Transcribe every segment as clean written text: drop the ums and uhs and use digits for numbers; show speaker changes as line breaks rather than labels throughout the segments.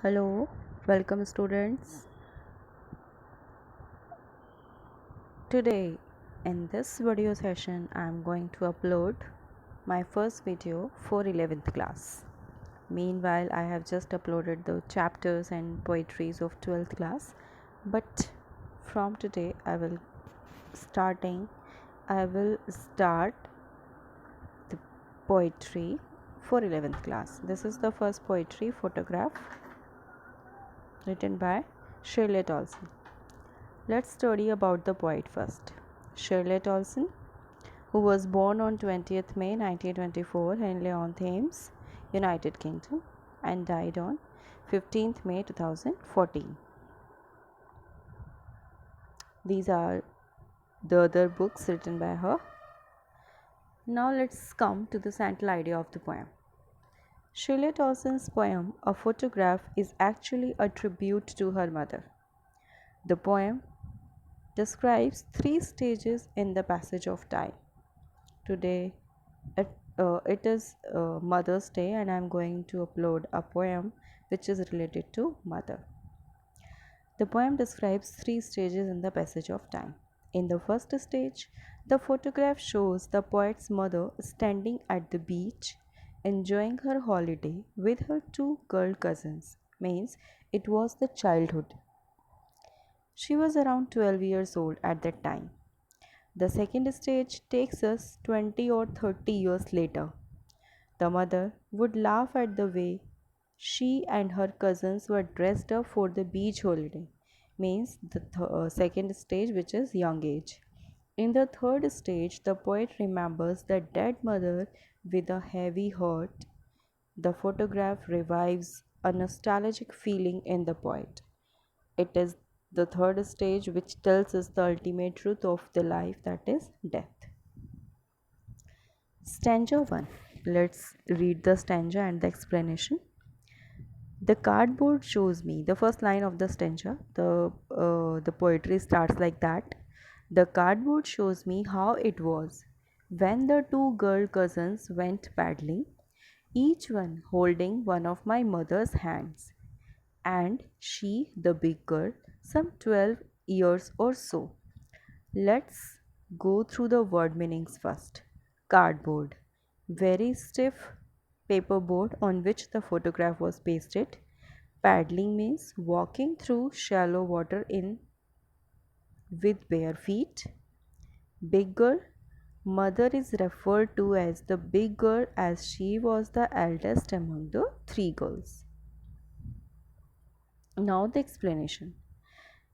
Hello, welcome students. Today in this video session I am going to upload my first video for 11th class. Meanwhile, I have just uploaded the chapters and poetries of 12th class, but from today I will start the poetry for 11th class. This is the first poetry photograph written by Shirley Olson. Let's study about the poet first. Shirley Olson, who was born on 20th May 1924 in Leon-Thames, United Kingdom, and died on 15th May 2014. These are the other books written by her. Now let's come to the central idea of the poem. Shirley Olson's poem, A Photograph, is actually a tribute to her mother. The poem describes three stages in the passage of time. Today it is Mother's Day, and I am going to upload a poem which is related to mother. The poem describes three stages in the passage of time. In the first stage, the photograph shows the poet's mother standing at the beach enjoying her holiday with her two girl cousins. Means it was the childhood. She was around 12 years old at that time. The second stage takes us 20 or 30 years later. The mother would laugh at the way she and her cousins were dressed up for the beach holiday, means the second stage, which is young age. In the third stage, the poet remembers the dead mother with a heavy heart. The photograph revives a nostalgic feeling in the poet. It is the third stage which tells us the ultimate truth of the life, that is death. Stanza 1. Let's read the stanza and the explanation. The cardboard shows me, the first line of the stanza, the poetry starts like that. The cardboard shows me how it was when the two girl cousins went paddling, each one holding one of my mother's hands, and she, the big girl, some 12 years or so. Let's go through the word meanings first. Cardboard, very stiff paperboard on which the photograph was pasted. Paddling means walking through shallow water in with bare feet. Big girl, mother is referred to as the big girl as she was the eldest among the three girls. Now the explanation.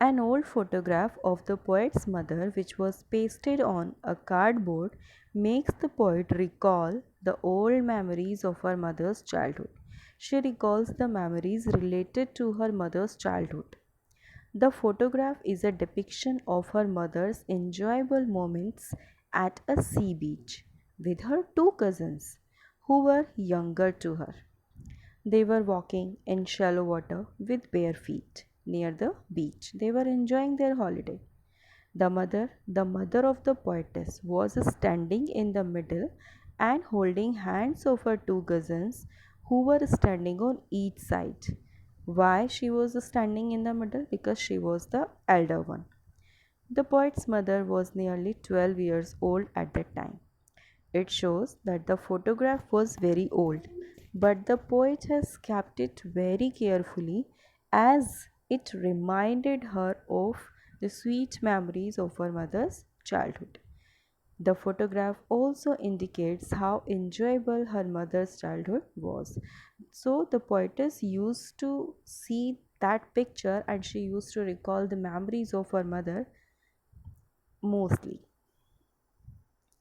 An old photograph of the poet's mother, which was pasted on a cardboard, makes the poet recall the old memories of her mother's childhood. She recalls the memories related to her mother's childhood. The photograph is a depiction of her mother's enjoyable moments at a sea beach with her two cousins who were younger to her. They were walking in shallow water with bare feet near the beach. They were enjoying their holiday. The mother of the poetess, was standing in the middle and holding hands of her two cousins who were standing on each side. Why she was standing in the middle? Because she was the elder one. The poet's mother was nearly 12 years old at that time. It shows that the photograph was very old, but the poet has kept it very carefully as it reminded her of the sweet memories of her mother's childhood. The photograph also indicates how enjoyable her mother's childhood was. So the poetess used to see that picture and she used to recall the memories of her mother mostly.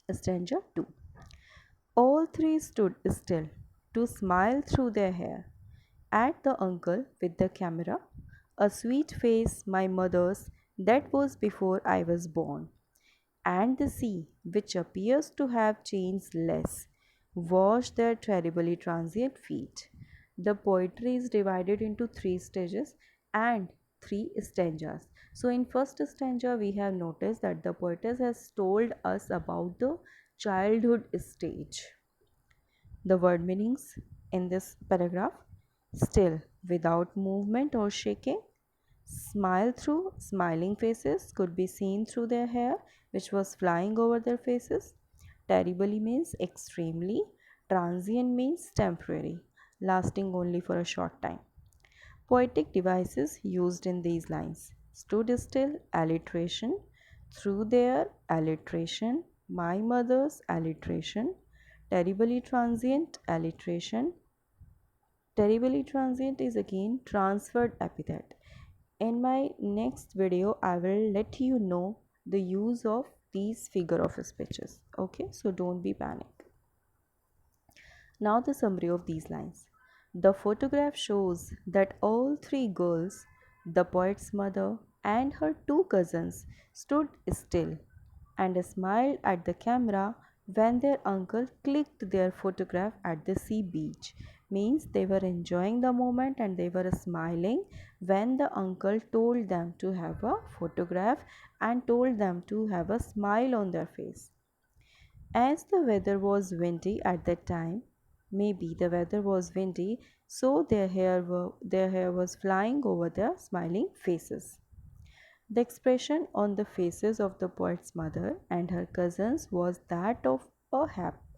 Stanza 2. All three stood still to smile through their hair at the uncle with the camera. A sweet face, my mother's, that was before I was born. And the sea, which appears to have changed less, washed their terribly transient feet. The poetry is divided into three stages and three stanzas. So in first stanza we have noticed that the poetess has told us about the childhood stage. The word meanings in this paragraph: still, without movement or shaking. Smile through smiling faces could be seen through their hair, which was flying over their faces. Terribly means extremely. Transient means temporary, lasting only for a short time. Poetic devices used in these lines: stood still, alliteration, through there, alliteration, my mother's, alliteration, terribly transient, alliteration. Terribly transient is again transferred epithet. In my next video, I will let you know the use of these figure of speeches. Okay, so don't be panic. Now the summary of these lines. The photograph shows that all three girls, the poet's mother and her two cousins, stood still and smiled at the camera when their uncle clicked their photograph at the sea beach. Means they were enjoying the moment and they were smiling when the uncle told them to have a photograph and told them to have a smile on their face. As the weather was windy at that time, maybe the weather was windy, so their hair was flying over their smiling faces. The expression on the faces of the poet's mother and her cousins was that of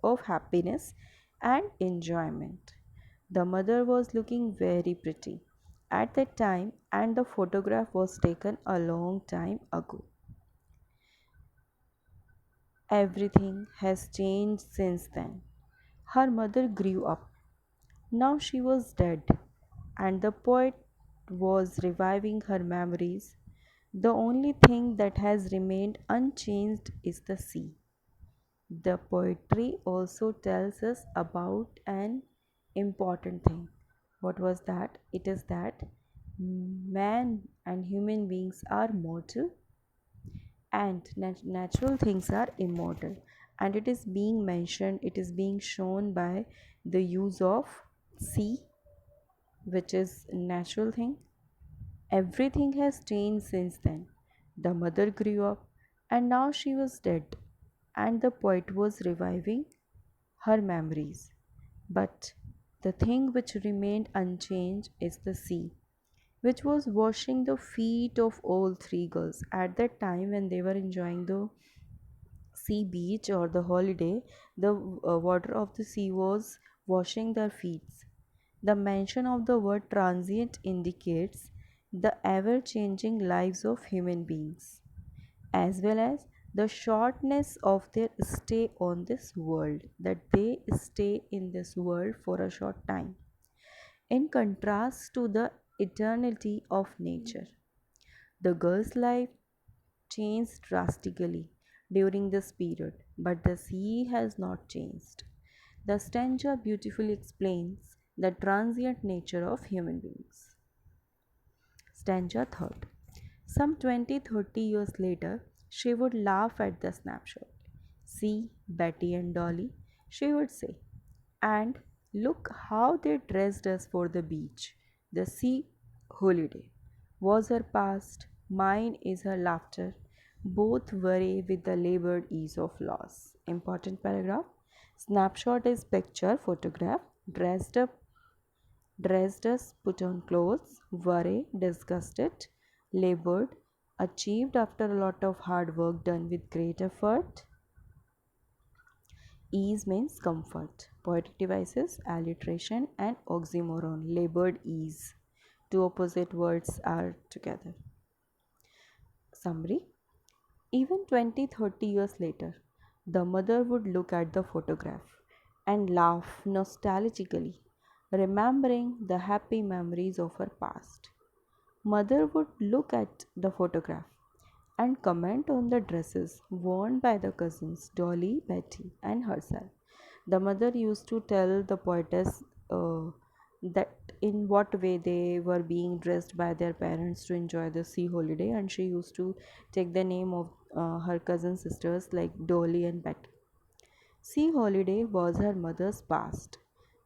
of happiness and enjoyment. The mother was looking very pretty at that time, and the photograph was taken a long time ago. Everything has changed since then. Her mother grew up. Now she was dead, and the poet was reviving her memories. The only thing that has remained unchanged is the sea. The poetry also tells us about an important thing. What was that? It is that man and human beings are mortal and natural things are immortal, and it is being mentioned, it is being shown by the use of sea, which is natural thing. Everything has changed since then. The mother grew up and now she was dead, and the poet was reviving her memories. But the thing which remained unchanged is the sea, which was washing the feet of all three girls. At that time, when they were enjoying the sea beach or the holiday, the water of the sea was washing their feet. The mention of the word transient indicates the ever changing lives of human beings, as well as the shortness of their stay on this world, that they stay in this world for a short time, in contrast to the eternity of nature. The girl's life changed drastically during this period, but the sea has not changed. The stanza beautifully explains the transient nature of human beings. Stanza 3rd. Some 20-30 years later, she would laugh at the snapshot. See Betty and Dolly, she would say, and look how they dressed us for the beach. The sea holiday was her past, mine is her laughter. Both worry with the labored ease of loss. Important paragraph. Snapshot is picture, photograph, dressed us, put on clothes, worry, disgusted, labored, achieved after a lot of hard work done with great effort. Ease means comfort. Poetic devices, alliteration, and oxymoron, labored ease. Two opposite words are together. Summary. Even 20-30 years later, the mother would look at the photograph and laugh nostalgically, remembering the happy memories of her past. Mother would look at the photograph and comment on the dresses worn by the cousins Dolly, Betty, and herself. The mother used to tell the poetess that in what way they were being dressed by their parents to enjoy the sea holiday, and she used to take the name of her cousin sisters like Dolly and Betty. Sea holiday was her mother's past.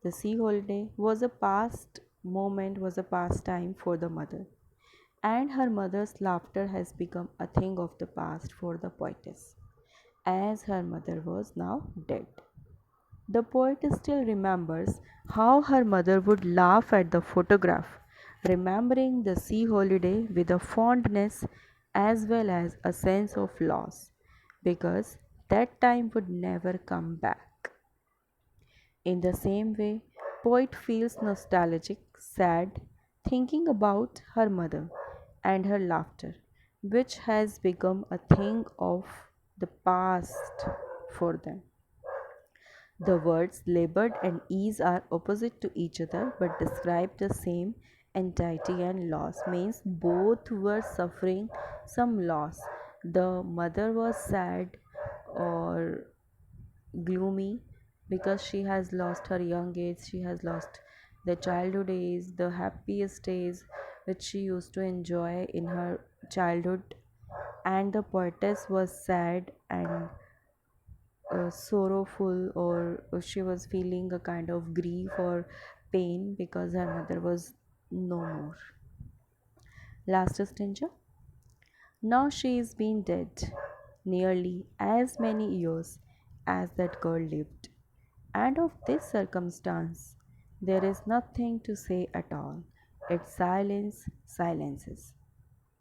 The sea holiday was a past moment, was a pastime for the mother, and her mother's laughter has become a thing of the past for the poetess, as her mother was now dead. The poet still remembers how her mother would laugh at the photograph remembering the sea holiday with a fondness as well as a sense of loss, because that time would never come back. In the same way, poet feels nostalgic, sad, thinking about her mother and her laughter, which has become a thing of the past for them. The words labored and ease are opposite to each other but describe the same anxiety and loss. Means both were suffering some loss. The mother was sad or gloomy because she has lost her young age, she has lost the childhood days, the happiest days which she used to enjoy in her childhood. And the poetess was sad and sorrowful, or she was feeling a kind of grief or pain because her mother was no more. Last stanza. Now she is been dead nearly as many years as that girl lived, and of this circumstance there is nothing to say at all. Its silence silences.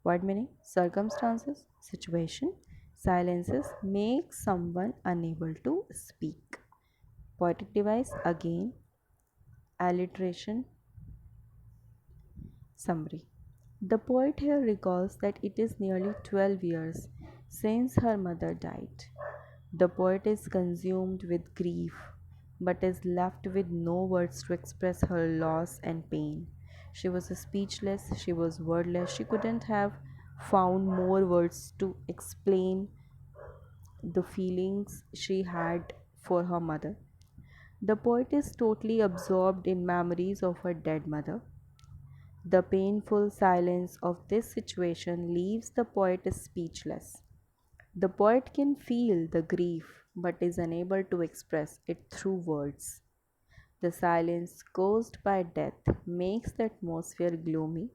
What meaning? Circumstances, situation, silences make someone unable to speak. Poetic device again, alliteration, summary. The poet here recalls that it is nearly 12 years since her mother died. The poet is consumed with grief but is left with no words to express her loss and pain. She was speechless, she was wordless, she couldn't have found more words to explain the feelings she had for her mother. The poet is totally absorbed in memories of her dead mother. The painful silence of this situation leaves the poet speechless. The poet can feel the grief but is unable to express it through words. The silence caused by death makes the atmosphere gloomy,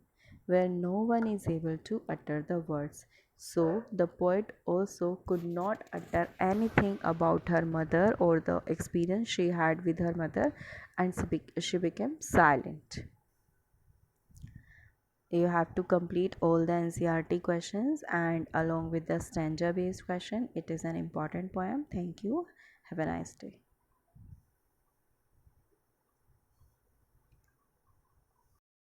where no one is able to utter the words. So, the poet also could not utter anything about her mother or the experience she had with her mother, and she became silent. You have to complete all the NCRT questions and along with the stanza based question. It is an important poem. Thank you. Have a nice day.